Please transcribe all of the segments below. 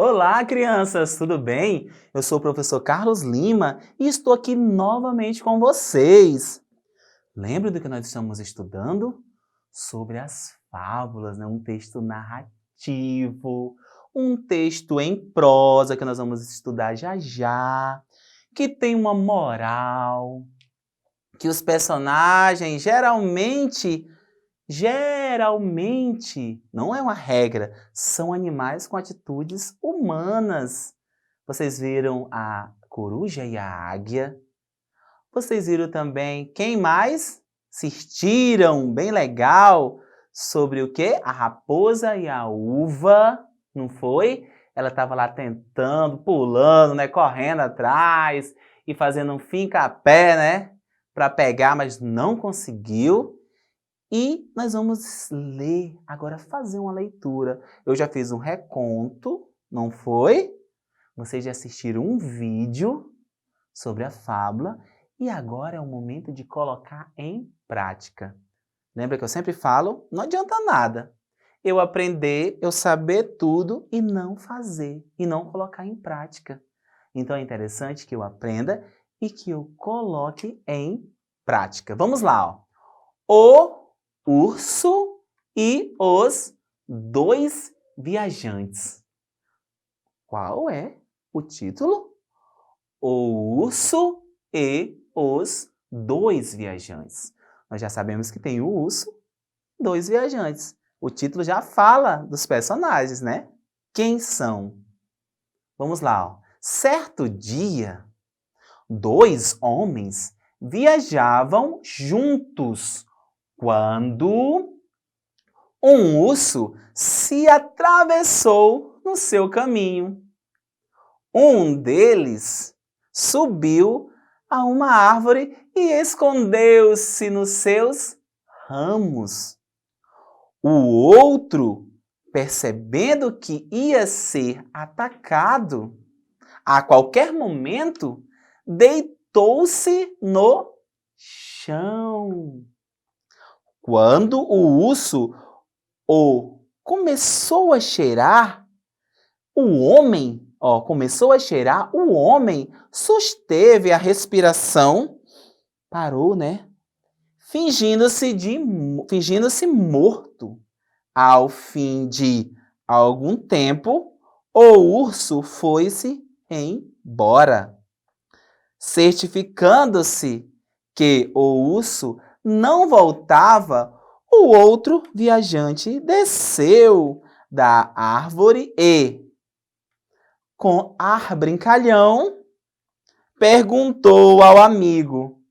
Olá, crianças, tudo bem? Eu sou o professor Carlos Lima e estou aqui novamente com vocês. Lembra do que nós estamos estudando? Sobre as fábulas, né? Um texto narrativo, um texto em prosa que nós vamos estudar já já, que tem uma moral, que os personagens geralmente, não é uma regra, são animais com atitudes humanas. Vocês viram a coruja e a águia? Vocês viram também quem mais? Assistiram, bem legal, sobre o quê? A raposa e a uva, não foi? Ela estava lá tentando, pulando, né, correndo atrás e fazendo um finca-pé, né, para pegar, mas não conseguiu. E nós vamos ler, agora fazer uma leitura. Eu já fiz um reconto, não foi? Vocês já assistiram um vídeo sobre a fábula e agora é o momento de colocar em prática. Lembra que eu sempre falo? Não adianta nada eu aprender, eu saber tudo e não fazer, e não colocar em prática. Então é interessante que eu aprenda e que eu coloque em prática. Vamos lá, ó. O urso e os dois viajantes. Qual é o título? O urso e os dois viajantes. Nós já sabemos que tem o urso e dois viajantes. O título já fala dos personagens, né? Quem são? Vamos lá, ó. Certo dia, dois homens viajavam juntos quando um urso se atravessou no seu caminho. Um deles subiu a uma árvore e escondeu-se nos seus ramos. O outro, percebendo que ia ser atacado a qualquer momento, deitou-se no chão. Quando o urso o começou a cheirar, o homem susteve a respiração, parou, né? Fingindo-se morto. Ao fim de algum tempo, o urso foi-se embora. Certificando-se que o urso não voltava, o outro viajante desceu da árvore e, com ar brincalhão, perguntou ao amigo: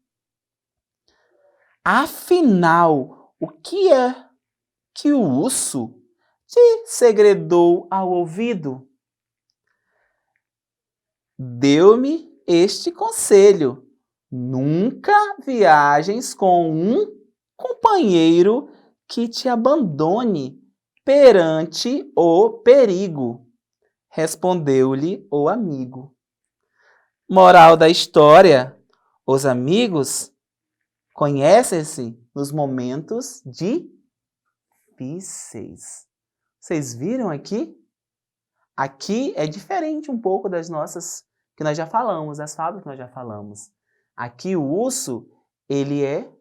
afinal, o que é que o urso te segredou ao ouvido? Deu-me este conselho: nunca viagens com um companheiro que te abandone perante o perigo, respondeu-lhe o amigo. Moral da história: os amigos conhecem-se nos momentos difíceis. Vocês viram aqui? Aqui é diferente um pouco das nossas, que nós já falamos, das fábulas que nós já falamos. Aqui o urso, ele é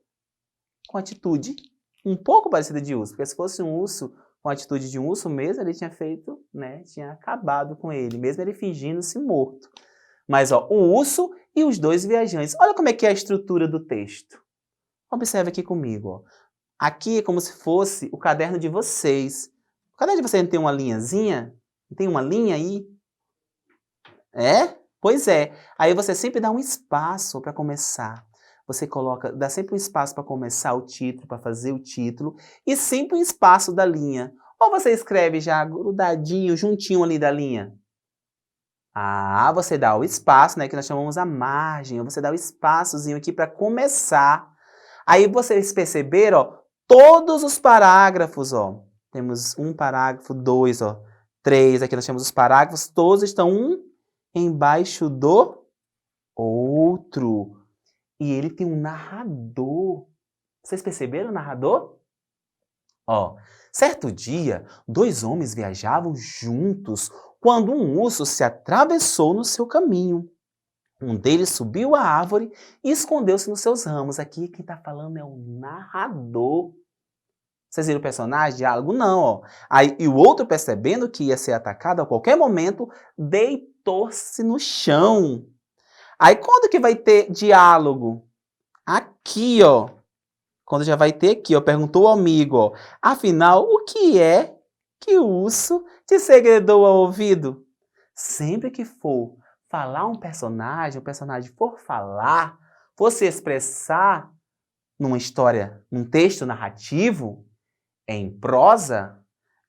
com atitude um pouco parecida de urso, porque se fosse um urso com a atitude de um urso mesmo, ele tinha feito, né, tinha acabado com ele, mesmo ele fingindo-se morto. Mas ó, o urso e os dois viajantes. Olha como é que é a estrutura do texto. Observe aqui comigo, ó. Aqui é como se fosse o caderno de vocês. O caderno de vocês não tem uma linhazinha? Não tem uma linha aí? É? Pois é. Aí você sempre dá um espaço para começar. Você dá sempre um espaço para começar o título, para fazer o título, e sempre um espaço da linha. Ou você escreve já grudadinho, juntinho ali da linha? Ah, você dá o espaço, né, que nós chamamos a margem. Você dá o espaçozinho aqui para começar. Aí vocês perceberam, ó, todos os parágrafos, ó. Temos um parágrafo, dois, ó, três. Aqui nós temos os parágrafos, todos estão um embaixo do outro. E ele tem um narrador. Vocês perceberam o narrador? Ó, certo dia, dois homens viajavam juntos quando um urso se atravessou no seu caminho. Um deles subiu à árvore e escondeu-se nos seus ramos. Aqui quem está falando é o narrador. Vocês viram o personagem? Diálogo? Não, ó. Aí, e o outro, percebendo que ia ser atacado a qualquer momento, deitou-se no chão. Aí quando que vai ter diálogo? Aqui, ó. Quando já vai ter aqui, ó. Perguntou ao amigo, ó. Afinal, o que é que o urso te segredou ao ouvido? Sempre que for falar um personagem, o personagem for falar, for se expressar numa história, num texto narrativo, em prosa,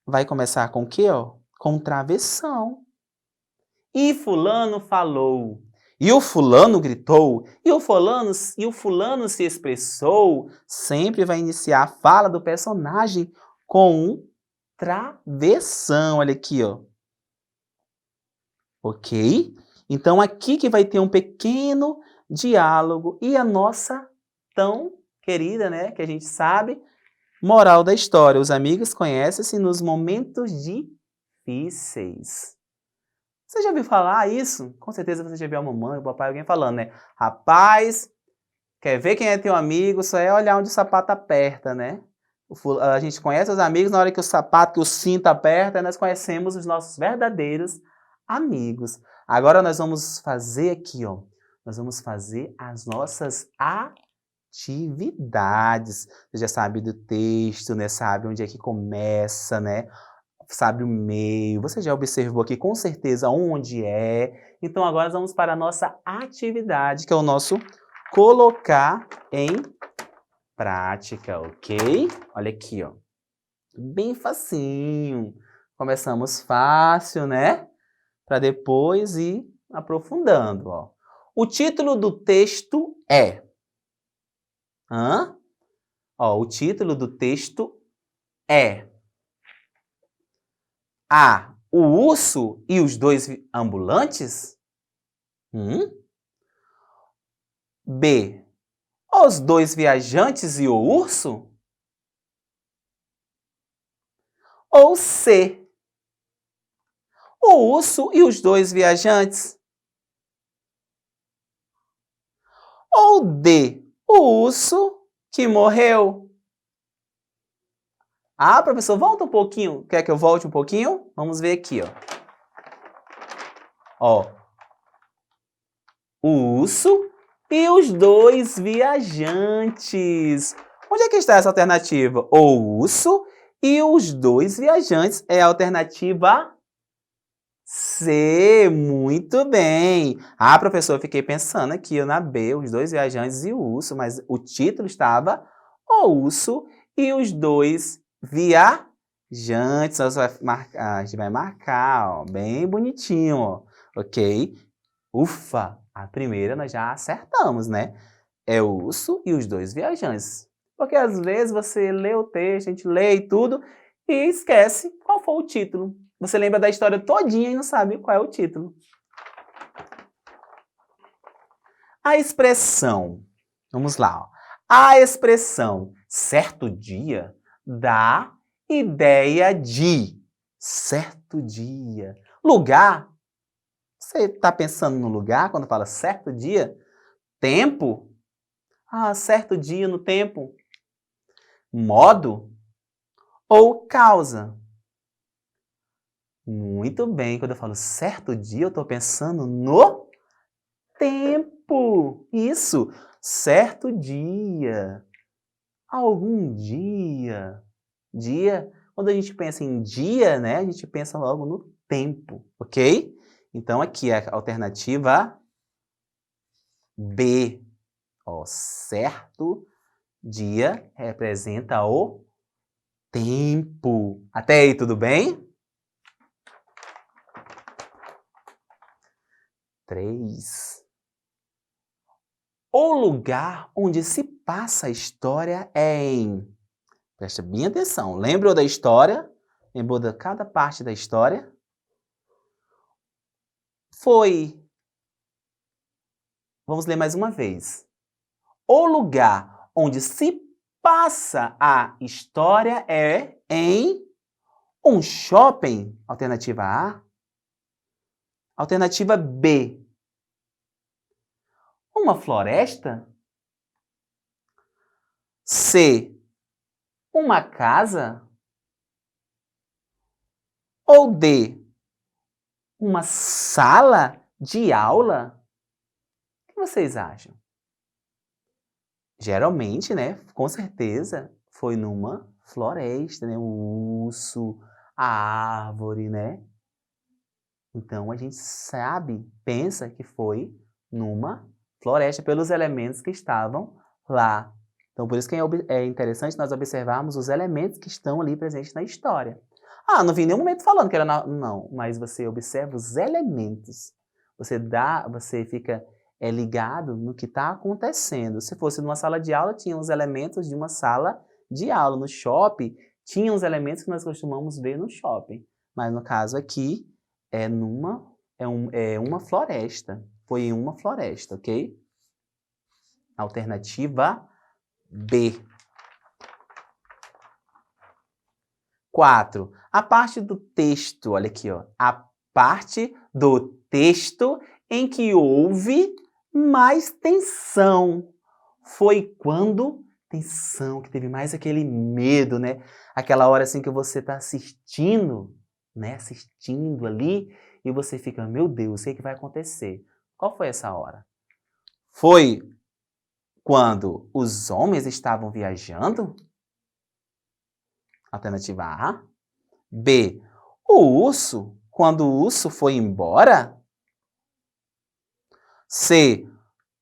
vai começar com o quê, ó? Com travessão. E fulano falou, e o fulano gritou, e o fulano se expressou, sempre vai iniciar a fala do personagem com um travessão. Olha aqui, ó. Ok? Então aqui que vai ter um pequeno diálogo e a nossa tão querida, né, que a gente sabe, moral da história. Os amigos conhecem-se nos momentos difíceis. Você já ouviu falar isso? Com certeza você já viu a mamãe, o papai, alguém falando, né? Rapaz, quer ver quem é teu amigo? Só é olhar onde o sapato aperta, né? A gente conhece os amigos na hora que o sapato, que o cinto aperta, nós conhecemos os nossos verdadeiros amigos. Agora nós vamos fazer aqui, ó. Nós vamos fazer as nossas atividades. Você já sabe do texto, né? Sabe onde é que começa, né? Sabe o meio. Você já observou aqui com certeza onde é. Então agora nós vamos para a nossa atividade, que é o nosso colocar em prática, ok? Olha aqui, ó. Bem facinho. Começamos fácil, né? Para depois ir aprofundando, ó. O título do texto é... Ó, o título do texto é A. O urso e os dois ambulantes? B. Os dois viajantes e o urso? Ou C. O urso e os dois viajantes? Ou D. O urso que morreu? Ah, professor, volta um pouquinho. Quer que eu volte um pouquinho? Vamos ver aqui, ó. Ó. O urso e os dois viajantes. Onde é que está essa alternativa? O urso e os dois viajantes é a alternativa C. Muito bem. Ah, professor, eu fiquei pensando aqui na B, os dois viajantes e o urso, mas o título estava O Urso e os dois viajantes. A gente vai marcar, ó, bem bonitinho, ó, ok? Ufa, a primeira nós já acertamos, né? É o urso e os dois viajantes. Porque às vezes você lê o texto, a gente lê e tudo, e esquece qual foi o título. Você lembra da história todinha e não sabe qual é o título. A expressão, vamos lá, ó. A expressão certo dia dá ideia de certo dia. Lugar, você está pensando no lugar quando fala certo dia? Tempo? Ah, certo dia no tempo. Modo ou causa? Muito bem, quando eu falo certo dia, eu estou pensando no tempo. Isso, certo dia. Algum dia. Dia, quando a gente pensa em dia, né, a gente pensa logo no tempo, ok? Então aqui é a alternativa B. Ó, certo dia representa o tempo. Até aí, tudo bem? 3. O lugar onde se passa a história é em... Presta bem atenção. Lembrou da história? Lembrou de cada parte da história? Foi... Vamos ler mais uma vez. O lugar onde se passa a história é em um shopping. Alternativa A. Alternativa B. Uma floresta? C. Uma casa? Ou D. Uma sala de aula? O que vocês acham? Geralmente, né? Com certeza, foi numa floresta, né? O urso, a árvore, né? Então, a gente sabe, pensa que foi numa floresta pelos elementos que estavam lá. Então, por isso que é interessante nós observarmos os elementos que estão ali presentes na história. Ah, não vi em nenhum momento falando que era Não, mas você observa os elementos. Você fica ligado no que está acontecendo. Se fosse numa sala de aula, tinha os elementos de uma sala de aula. No shopping, tinha os elementos que nós costumamos ver no shopping. Mas no caso aqui, é uma floresta. Foi em uma floresta, ok? Alternativa B. 4. A parte do texto, olha aqui, ó. A parte do texto em que houve mais tensão. Foi quando tensão, que teve mais aquele medo, né? Aquela hora assim que você está assistindo, né? Assistindo ali, e você fica, meu Deus, o que vai acontecer? Qual foi essa hora? Foi quando os homens estavam viajando? Alternativa A. B. O urso, quando o urso foi embora? C.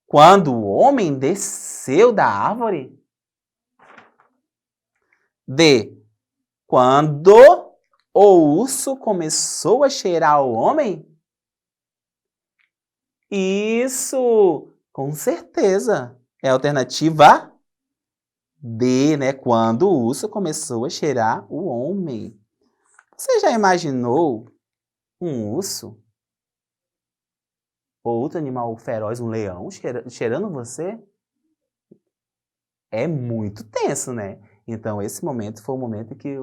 Quando o homem desceu da árvore? D. Quando o urso começou a cheirar o homem? Isso, com certeza. É a alternativa B, né? Quando o urso começou a cheirar o homem. Você já imaginou um urso? Ou outro animal feroz, um leão, cheirando você? É muito tenso, né? Então, esse momento foi o momento que,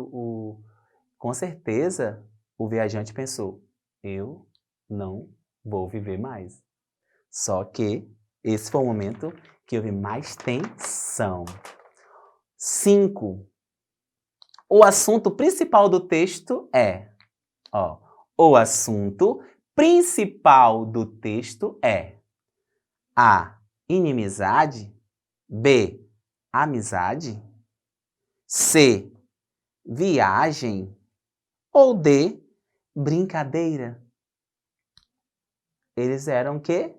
com certeza, o viajante pensou, eu não vou viver mais. Só que esse foi o momento que houve mais tensão. 5. O assunto principal do texto é... o assunto principal do texto é A. Inimizade. B. Amizade. C. Viagem. Ou D. Brincadeira. Eles eram o quê?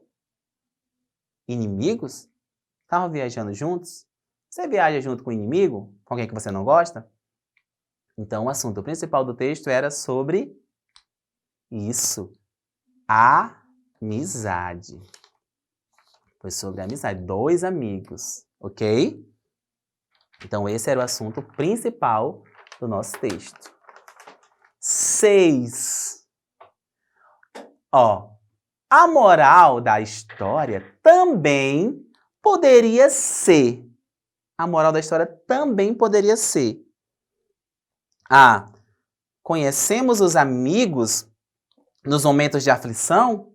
Inimigos? Estavam viajando juntos? Você viaja junto com o inimigo? Com alguém que você não gosta? Então, o assunto principal do texto era sobre isso. Amizade. Foi sobre amizade. 2 amigos, ok? Então, esse era o assunto principal do nosso texto. 6. A moral da história também poderia ser. A moral da história também poderia ser. A. Conhecemos os amigos nos momentos de aflição?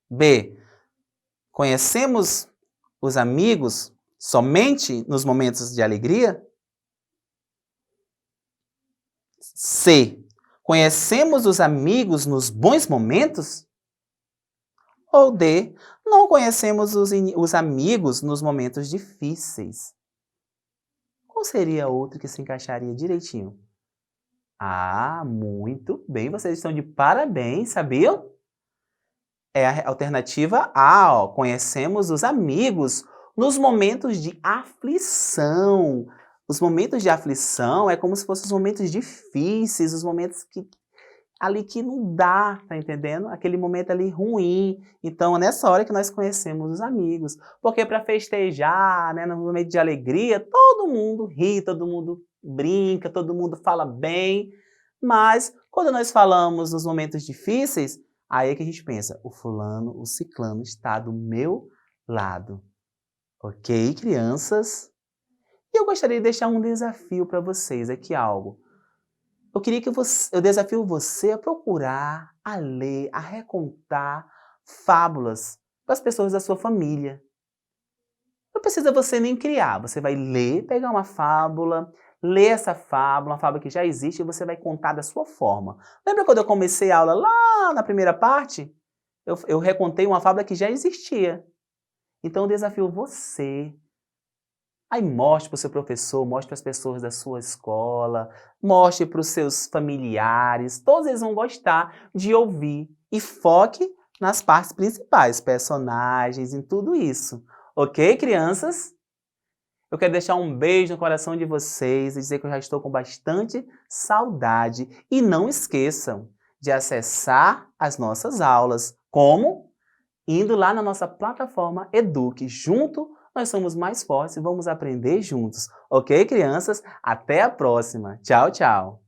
B. Conhecemos os amigos somente nos momentos de alegria? C. Conhecemos os amigos nos bons momentos? Ou D. Não conhecemos os amigos nos momentos difíceis? Qual seria outro que se encaixaria direitinho? Ah, muito bem, vocês estão de parabéns, sabiam? É a alternativa A, conhecemos os amigos nos momentos de aflição. Os momentos de aflição é como se fossem os momentos difíceis, os momentos ali que não dá, tá entendendo? Aquele momento ali ruim. Então, é nessa hora que nós conhecemos os amigos. Porque para festejar, né, no momento de alegria, todo mundo ri, todo mundo brinca, todo mundo fala bem. Mas, quando nós falamos nos momentos difíceis, aí é que a gente pensa, o fulano, o ciclano está do meu lado. Ok, crianças? E eu gostaria de deixar um desafio para vocês aqui, algo. Eu desafio você a procurar, a ler, a recontar fábulas para as pessoas da sua família. Não precisa você nem criar, você vai ler, pegar uma fábula, ler essa fábula, uma fábula que já existe, e você vai contar da sua forma. Lembra quando eu comecei a aula lá na primeira parte? Eu recontei uma fábula que já existia. Então eu desafio você. Aí mostre para o seu professor, mostre para as pessoas da sua escola, mostre para os seus familiares, todos eles vão gostar de ouvir. E foque nas partes principais, personagens, em tudo isso. Ok, crianças? Eu quero deixar um beijo no coração de vocês e dizer que eu já estou com bastante saudade. E não esqueçam de acessar as nossas aulas. Como? Indo lá na nossa plataforma Eduque. Junto nós somos mais fortes e vamos aprender juntos. Ok, crianças? Até a próxima. Tchau, tchau.